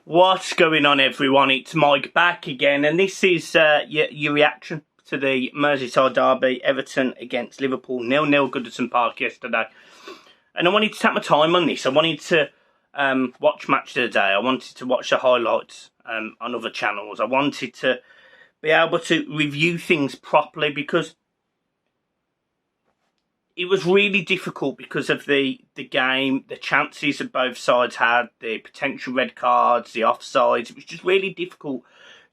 What's going on, everyone? It's Mike back again, and this is your reaction to the Merseyside derby, Everton against Liverpool, 0-0 Goodison Park yesterday. And I wanted to take my time on this. I wanted to watch Match of the Day. I wanted to watch the highlights on other channels. I wanted to be able to review things properly because it was really difficult because of the game, the chances that both sides had, the potential red cards, the offsides. It was just really difficult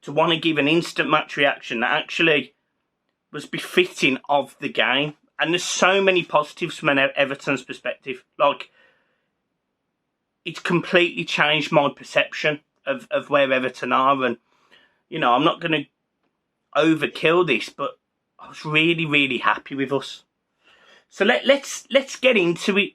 to want to give an instant match reaction that actually was befitting of the game. And there's so many positives from an Everton's perspective. Like, it's completely changed my perception of where Everton are. And, you know, I'm not going to overkill this, but I was really, really happy with us. So let's get into it.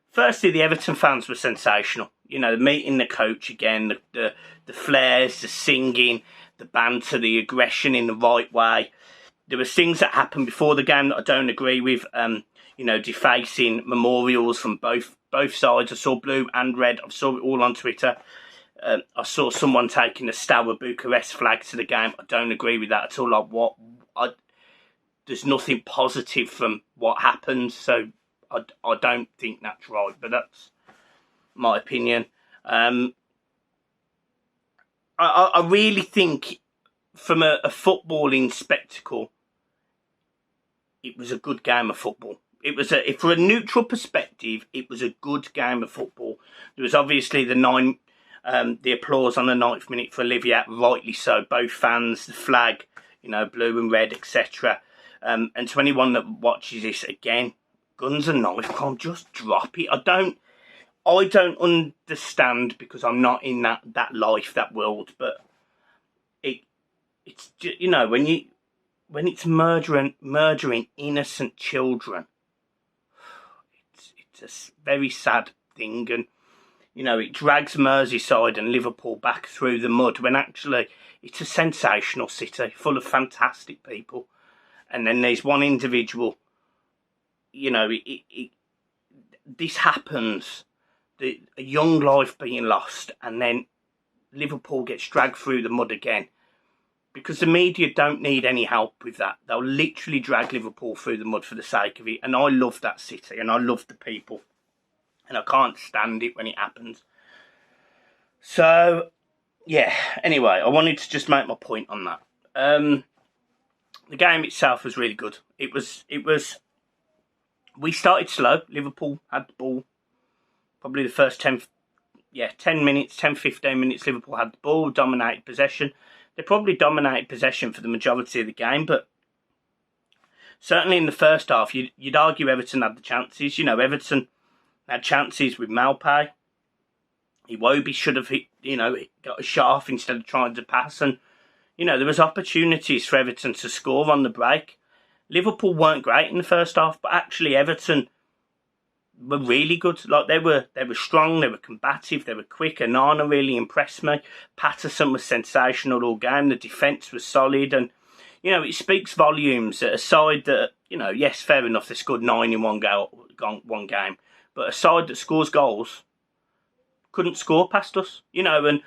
Firstly, the Everton fans were sensational. You know, meeting the coach again, the flares, the singing, the banter, the aggression in the right way. There were things that happened before the game that I don't agree with. You know, defacing memorials from both sides. I saw blue and red. I saw it all on Twitter. I saw someone taking the Steaua Bucharest flag to the game. I don't agree with that at all. Like, what? There's nothing positive from what happened, so I don't think that's right, but that's my opinion. I really think from a footballing spectacle, it was a good game of football. It was for a neutral perspective, it was a good game of football. There was obviously the applause on the 9th minute for Olivier, rightly so. Both fans, the flag, you know, blue and red, etc. And to anyone that watches this again, guns and knife crime, just drop it. I don't understand because I'm not in that life, that world. But it's just, you know, when it's murdering innocent children, it's a very sad thing, and you know, it drags Merseyside and Liverpool back through the mud when actually it's a sensational city full of fantastic people. And then there's one individual, you know, this happens, a young life being lost, and then Liverpool gets dragged through the mud again. Because the media don't need any help with that. They'll literally drag Liverpool through the mud for the sake of it. And I love that city, and I love the people. And I can't stand it when it happens. So, yeah, anyway, I wanted to just make my point on that. The game itself was really good. We started slow. Liverpool had the ball. Probably the first 10 minutes, 15 minutes, Liverpool had the ball, dominated possession. They probably dominated possession for the majority of the game, but certainly in the first half, you'd argue Everton had the chances. You know, Everton had chances with Malpay. Iwobi should have got a shot off instead of trying to pass, and you know, there was opportunities for Everton to score on the break. Liverpool weren't great in the first half, but actually Everton were really good. Like, they were strong, they were combative, they were quick. Onana really impressed me. Patterson was sensational all game. The defence was solid, and you know, it speaks volumes that a side that, you know, yes, fair enough, they scored 9 in one game, but a side that scores goals couldn't score past us, you know, and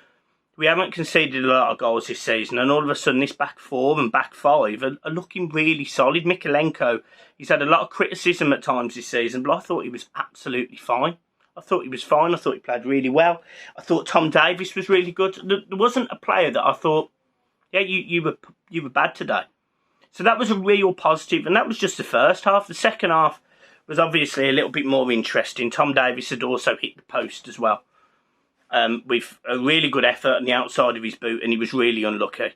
we haven't conceded a lot of goals this season, and all of a sudden this back four and back five are looking really solid. Mikalenko, he's had a lot of criticism at times this season, but I thought he was absolutely fine. I thought he played really well. I thought Tom Davies was really good. There wasn't a player that I thought, yeah, you were bad today. So that was a real positive, and that was just the first half. The second half was obviously a little bit more interesting. Tom Davies had also hit the post as well. With a really good effort on the outside of his boot, and he was really unlucky.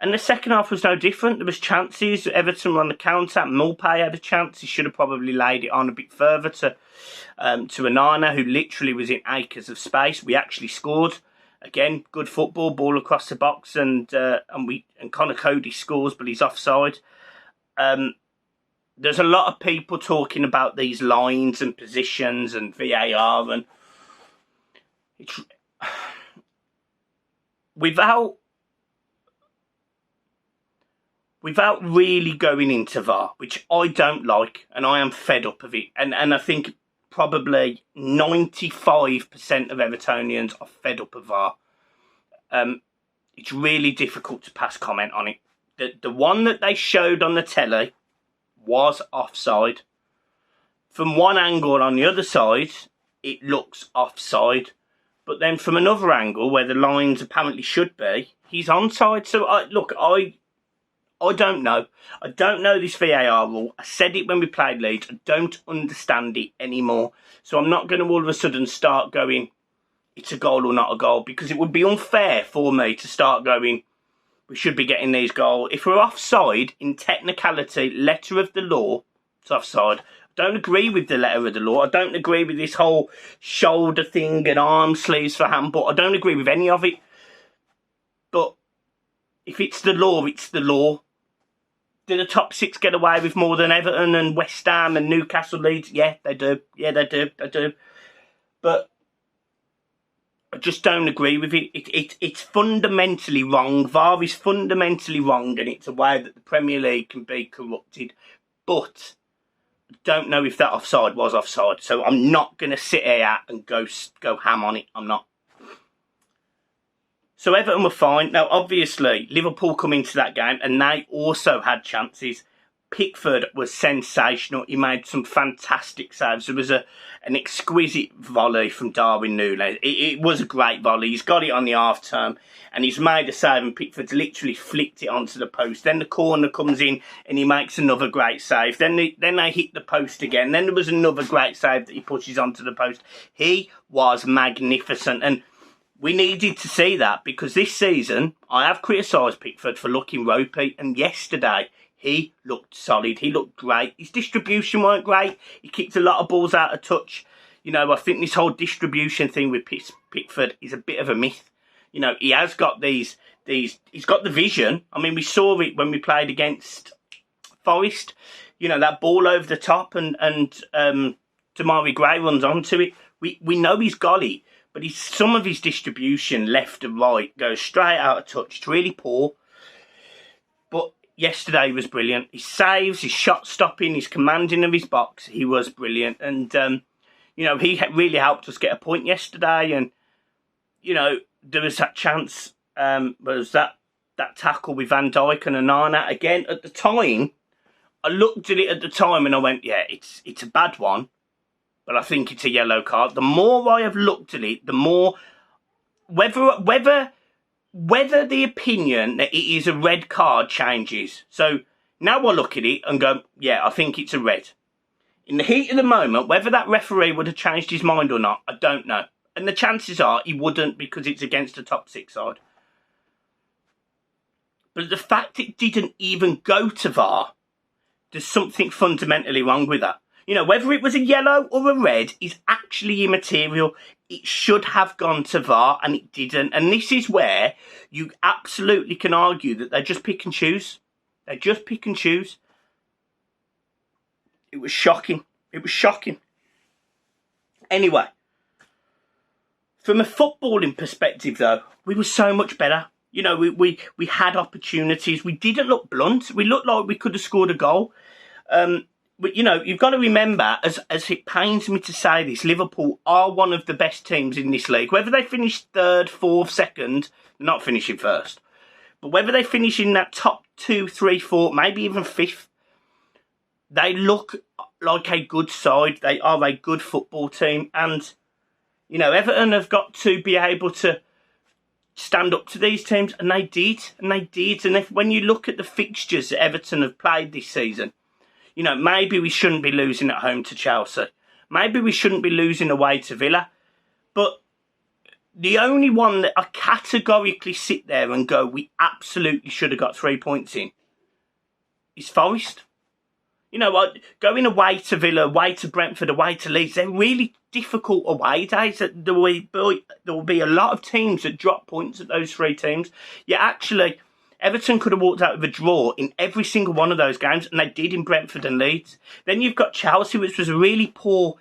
And the second half was no different. There was chances. Everton were on the counter. Malpay had a chance. He should have probably laid it on a bit further to Onana, who literally was in acres of space. We actually scored. Again, good football, ball across the box, and Connor Cody scores, but he's offside. There's a lot of people talking about these lines and positions and VAR, and it's without really going into VAR, which I don't like, and I am fed up of it. And I think probably 95% of Evertonians are fed up of VAR. It's really difficult to pass comment on it. The one that they showed on the telly was offside. From one angle on the other side, it looks offside. But then from another angle, where the lines apparently should be, he's onside. So, I don't know. I don't know this VAR rule. I said it when we played Leeds. I don't understand it anymore. So I'm not going to all of a sudden start going, it's a goal or not a goal, because it would be unfair for me to start going, we should be getting these goals. If we're offside, in technicality, letter of the law, it's offside. I don't agree with the letter of the law. I don't agree with this whole shoulder thing and arm sleeves for handball. I don't agree with any of it. But if it's the law, it's the law. Do the top six get away with more than Everton and West Ham and Newcastle, Leeds? Yeah, they do. Yeah, they do. But I just don't agree with it. It's fundamentally wrong. VAR is fundamentally wrong, and it's a way that the Premier League can be corrupted. But I don't know if that offside was offside. So I'm not going to sit here and go ham on it. I'm not. So Everton were fine. Now, obviously, Liverpool come into that game and they also had chances. Pickford was sensational. He made some fantastic saves. There was an exquisite volley from Darwin Núñez. It was a great volley. He's got it on the half term and he's made a save and Pickford's literally flicked it onto the post. Then the corner comes in and he makes another great save. Then they hit the post again. Then there was another great save that he pushes onto the post. He was magnificent, and we needed to see that because this season I have criticised Pickford for looking ropey, and yesterday he looked solid. He looked great. His distribution weren't great. He kicked a lot of balls out of touch. You know, I think this whole distribution thing with Pickford is a bit of a myth. You know, he has got he's got the vision. I mean, we saw it when we played against Forest. You know, that ball over the top and Damari Gray runs onto it. We know he's got it. But some of his distribution, left and right, goes straight out of touch. It's really poor. But yesterday was brilliant. His saves, his shot stopping, his commanding of his box, he was brilliant. And, you know, he really helped us get a point yesterday. And, you know, there was that chance, was that tackle with Van Dijk and Onana. Again, at the time, I looked at it at the time and I went, yeah, it's a bad one. But I think it's a yellow card. The more I have looked at it, the more whether the opinion that it is a red card changes. So now I look at it and go, yeah, I think it's a red. In the heat of the moment, whether that referee would have changed his mind or not, I don't know. And the chances are he wouldn't because it's against the top six side. But the fact it didn't even go to VAR, there's something fundamentally wrong with that. You know, whether it was a yellow or a red is actually immaterial. It should have gone to VAR and it didn't. And this is where you absolutely can argue that they just pick and choose. They just pick and choose. It was shocking. It was shocking. Anyway, from a footballing perspective, though, we were so much better. You know, we had opportunities. We didn't look blunt. We looked like we could have scored a goal. But, you know, you've got to remember, as it pains me to say this, Liverpool are one of the best teams in this league. Whether they finish third, fourth, second, they're not finishing first. But whether they finish in that top 2, 3, 4, maybe even fifth, they look like a good side. They are a good football team. And, you know, Everton have got to be able to stand up to these teams. And they did. And they did. And when you look at the fixtures that Everton have played this season, you know, maybe we shouldn't be losing at home to Chelsea. Maybe we shouldn't be losing away to Villa. But the only one that I categorically sit there and go, we absolutely should have got 3 points in, is Forest. You know, going away to Villa, away to Brentford, away to Leeds, they're really difficult away days. There will be a lot of teams that drop points at those three teams. Yeah, actually, Everton could have walked out with a draw in every single one of those games, and they did in Brentford and Leeds. Then you've got Chelsea, which was a really poor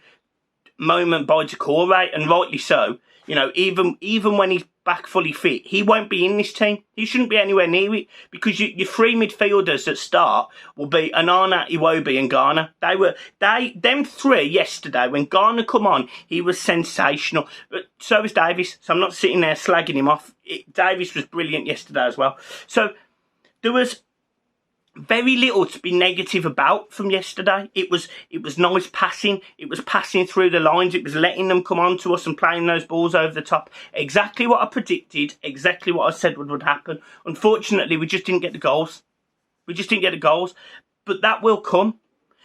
moment by Decore, and rightly so. You know, even when he's back fully fit, he won't be in this team. He shouldn't be anywhere near it, because your three midfielders that start will be Onana, Iwobi and Garner. Them three yesterday, when Garner come on, he was sensational. But so was Davies, so I'm not sitting there slagging him off. Davies was brilliant yesterday as well. So there was very little to be negative about from yesterday. It was nice passing. It was passing through the lines. It was letting them come on to us and playing those balls over the top. Exactly what I predicted. Exactly what I said would happen. Unfortunately, we just didn't get the goals. But that will come.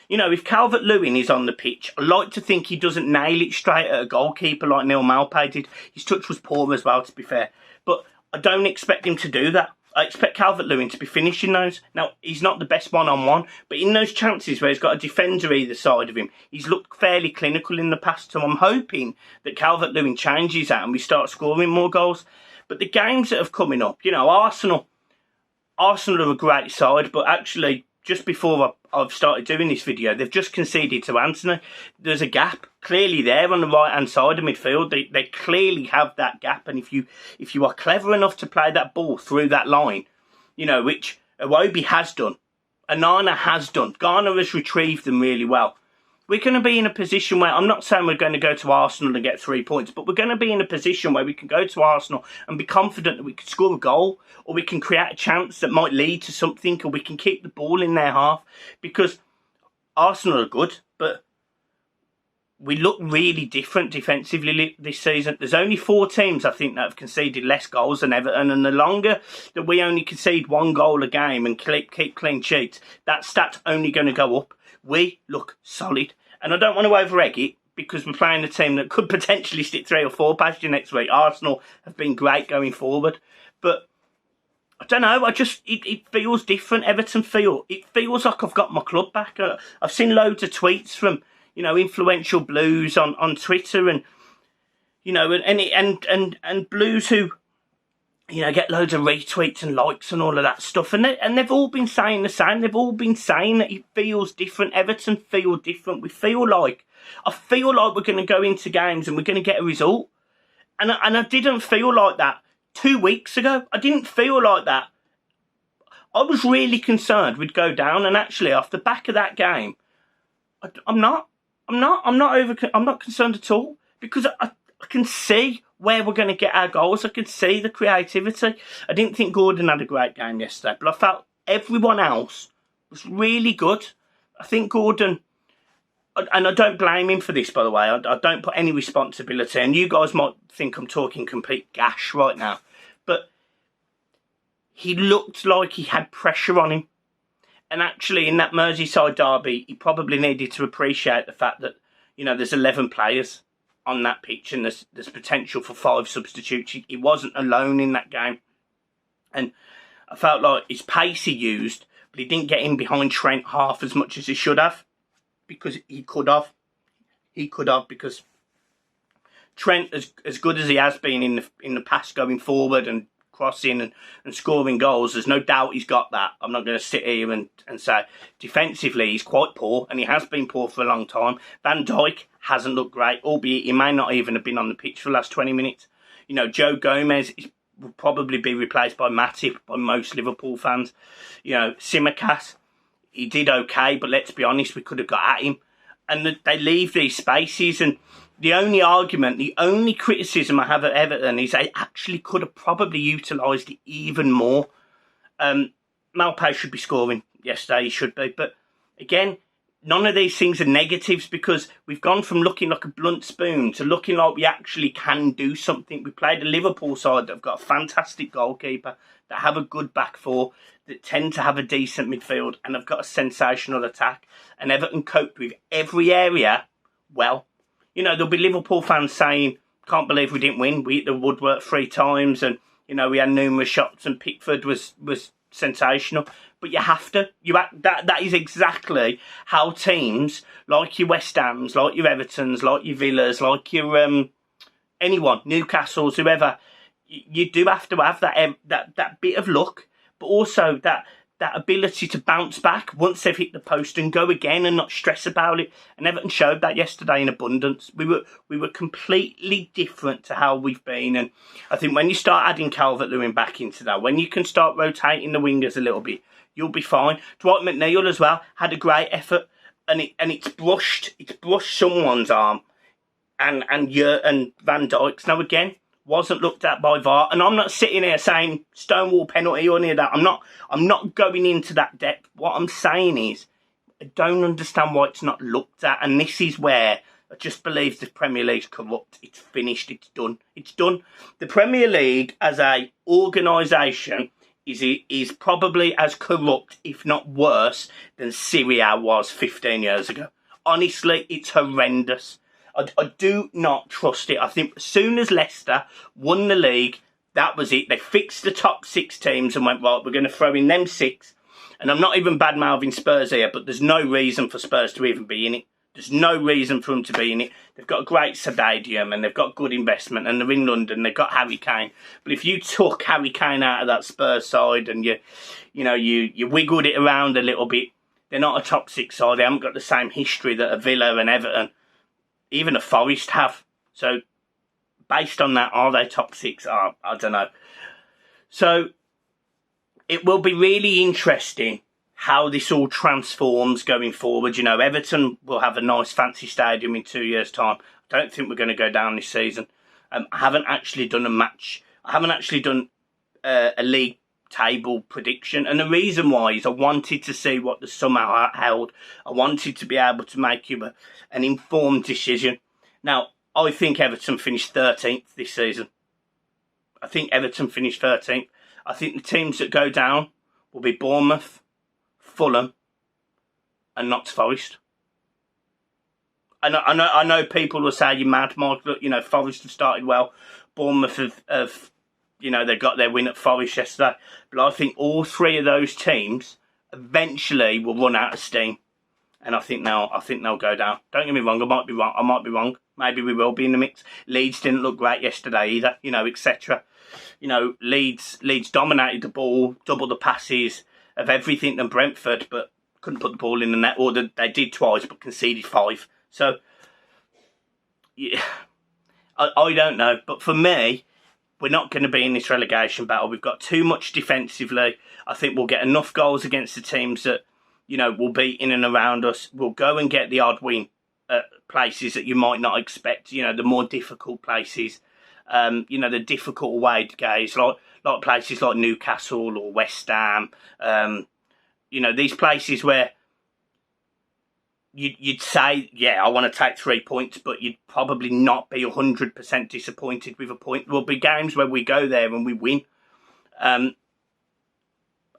You know, if Calvert-Lewin is on the pitch, I like to think he doesn't nail it straight at a goalkeeper like Neil Maupay did. His touch was poor as well, to be fair. But I don't expect him to do that. I expect Calvert-Lewin to be finishing those. Now, he's not the best one-on-one, but in those chances where he's got a defender either side of him, he's looked fairly clinical in the past. So I'm hoping that Calvert-Lewin changes that and we start scoring more goals. But the games that have coming up, you know, Arsenal are a great side, but actually, just before I've started doing this video, they've just conceded to Antony. There's a gap clearly there on the right-hand side of midfield. They clearly have that gap, and if you are clever enough to play that ball through that line, you know, which Iwobi has done, Onana has done, Garner has retrieved them really well, we're going to be in a position where, I'm not saying we're going to go to Arsenal and get 3 points, but we're going to be in a position where we can go to Arsenal and be confident that we can score a goal, or we can create a chance that might lead to something, or we can keep the ball in their half, because Arsenal are good, but we look really different defensively this season. There's only 4 teams, I think, that have conceded less goals than Everton, and the longer that we only concede 1 goal a game and keep clean sheets, that stat's only going to go up. We look solid, and I don't want to over-egg it, because we're playing a team that could potentially stick 3 or 4 past you next week. Arsenal have been great going forward, but I don't know, it feels different. Everton it feels like I've got my club back. I've seen loads of tweets from, you know, influential Blues on Twitter, and you know, and Blues who, you know, get loads of retweets and likes and all of that stuff, and they've all been saying the same. They've all been saying that it feels different. Everton feel different. I feel like we're going to go into games and we're going to get a result, and I didn't feel like that 2 weeks ago. I didn't feel like that. I was really concerned we'd go down, and actually, off the back of that game, I'm not concerned at all, because I can see where we're going to get our goals. I could see the creativity. I didn't think Gordon had a great game yesterday, but I felt everyone else was really good. I think Gordon, and I don't blame him for this, by the way. I don't put any responsibility, and you guys might think I'm talking complete gash right now, but he looked like he had pressure on him. And actually, in that Merseyside derby, he probably needed to appreciate the fact that, you know, there's 11 players on that pitch, and there's potential for 5 substitutes. He wasn't alone in that game. And I felt like his pace he used, but he didn't get in behind Trent half as much as he should have, because he could have. Because Trent, as good as he has been in the past going forward and crossing and scoring goals, there's no doubt he's got that. I'm not going to sit here and say defensively he's quite poor, and he has been poor for a long time. Van Dijk hasn't looked great, albeit he may not even have been on the pitch for the last 20 minutes. You know, Joe Gomez will probably be replaced by Matip by most Liverpool fans. You know, Tsimikas, he did okay, but let's be honest, we could have got at him. And they leave these spaces, and the only criticism I have of Everton is they actually could have probably utilised it even more. Maupay should be scoring yesterday, he should be. But again, none of these things are negatives, because we've gone from looking like a blunt spoon to looking like we actually can do something. We played a Liverpool side that have got a fantastic goalkeeper, that have a good back four, that tend to have a decent midfield, and have got a sensational attack. And Everton coped with every area well. You know, there'll be Liverpool fans saying, can't believe we didn't win. We hit the woodwork 3 times, and, you know, we had numerous shots, and Pickford was sensational. But you have to. That is exactly how teams like your West Hams, like your Evertons, like your Villas, like your anyone, Newcastle's, whoever, you do have to have that bit of luck, but also that that ability to bounce back once they've hit the post and go again and not stress about it. And Everton showed that yesterday in abundance. We were completely different to how we've been. And I think when you start adding Calvert-Lewin back into that, when you can start rotating the wingers a little bit, you'll be fine. Dwight McNeil as well had a great effort, and it's brushed someone's arm, and Van Dijk's. Now again, wasn't looked at by VAR, and I'm not sitting here saying Stonewall penalty or any of that. I'm not going into that depth. What I'm saying is, I don't understand why it's not looked at, and this is where I just believe the Premier League's corrupt. It's finished. It's done. It's done. The Premier League as a organisation is probably as corrupt, if not worse, than Syria was 15 years ago. Honestly, it's horrendous. I do not trust it. I think as soon as Leicester won the league, that was it. They fixed the top 6 teams and went, right, we're going to throw in them 6. And I'm not even bad-mouthing Spurs here, but there's no reason for Spurs to even be in it. There's no reason for them to be in it. They've got a great stadium and they've got good investment, and they're in London. They've got Harry Kane. But if you took Harry Kane out of that Spurs side and you wiggled it around a little bit, they're not a top 6 side. They haven't got the same history that a Villa and Everton, even a Forest, have. So based on that, are they top 6? I don't know. So it will be really interesting how this all transforms going forward. Everton will have a nice fancy stadium in 2 years' time. I don't think we're going to go down this season. I haven't actually done a match. I haven't actually done a league table prediction. And the reason why is I wanted to see what the summer held. I wanted to be able to make you an informed decision. Now, I think Everton finished 13th this season. I think Everton finished 13th. I think the teams that go down will be Bournemouth, Fulham, and Notts Forest. I know people will say you're mad, Mark. Look, Forest have started well. Bournemouth have they got their win at Forest yesterday. But I think all 3 of those teams eventually will run out of steam, and I think they'll go down. Don't get me wrong. I might be wrong. Maybe we will be in the mix. Leeds didn't look great yesterday either. Etc. Leeds dominated the ball, double the passes of everything than Brentford, but couldn't put the ball in the net. Or they did twice, but conceded 5. So yeah, I don't know. But for me, we're not going to be in this relegation battle. We've got too much defensively. I think we'll get enough goals against the teams that, will be in and around us. We'll go and get the odd win at places that you might not expect, the more difficult places, the difficult away games, like places like Newcastle or West Ham, these places where you'd say, yeah, I want to take 3 points, but you'd probably not be 100% disappointed with a point. There'll be games where we go there and we win. And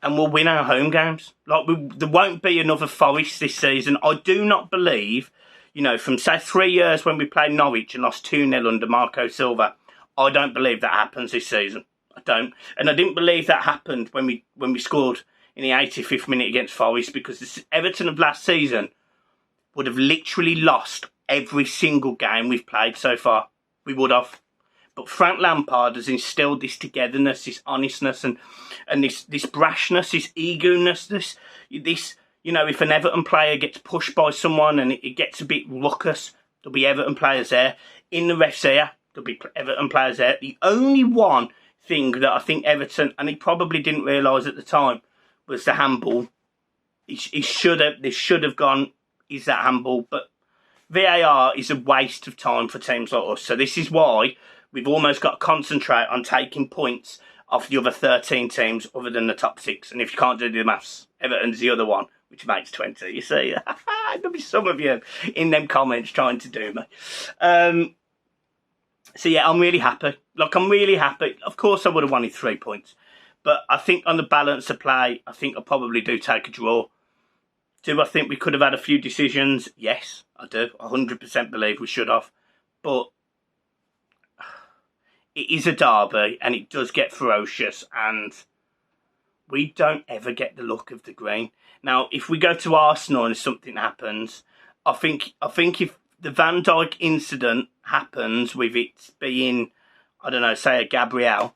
we'll win our home games. There won't be another Forest this season. I do not believe, from say 3 years when we played Norwich and lost 2-0 under Marco Silva, I don't believe that happens this season. I don't. And I didn't believe that happened when we scored in the 85th minute against Forest, because the Everton of last season would have literally lost every single game we've played so far. We would have. But Frank Lampard has instilled this togetherness, this honestness, and this brashness, this eagerness, this if an Everton player gets pushed by someone and it gets a bit ruckus, there'll be Everton players there. In the ref's ear, there'll be Everton players there. The only one thing that I think Everton, and he probably didn't realise at the time, was the handball. This should have gone, is that handball? But VAR is a waste of time for teams like us. So this is why we've almost got to concentrate on taking points off the other 13 teams other than the top 6. And if you can't do the maths, Everton's the other one, which makes 20. You see, there'll be some of you in them comments trying to do me. So yeah, I'm really happy. I'm really happy. Of course, I would have wanted 3 points. But I think on the balance of play, I think I probably do take a draw. Do I think we could have had a few decisions? Yes, I do. 100% believe we should have. But it is a derby and it does get ferocious, and we don't ever get the look of the green. Now, if we go to Arsenal and something happens, I think if the Van Dijk incident happens with it being, I don't know, say a Gabriel,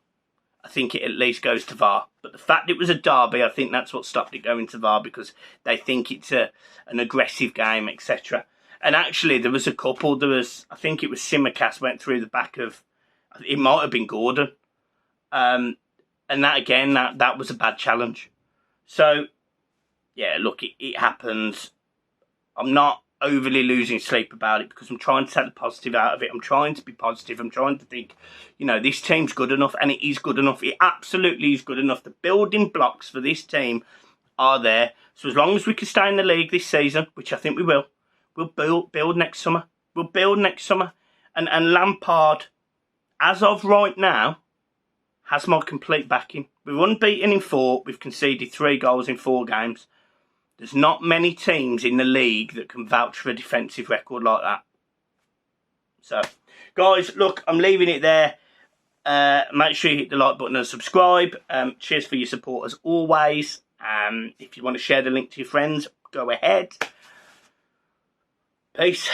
I think it at least goes to VAR. But the fact it was a derby, I think that's what stopped it going to VAR, because they think it's an aggressive game, etc. And actually, there was a couple. I think it was Simicast went through the back of, it might have been Gordon. And that, again, that was a bad challenge. So, yeah, look, it happens. I'm not overly losing sleep about it, because I'm trying to take the positive out of it. I'm trying to be positive. I'm trying to think, this team's good enough, and it is good enough. It absolutely is good enough. The building blocks for this team are there. So as long as we can stay in the league this season, which I think we will, we'll build next summer. We'll build next summer. And Lampard, as of right now, has my complete backing. We're unbeaten in 4. We've conceded 3 goals in 4 games. There's not many teams in the league that can vouch for a defensive record like that. So, guys, look, I'm leaving it there. Make sure you hit the like button and subscribe. Cheers for your support as always. If you want to share the link to your friends, go ahead. Peace.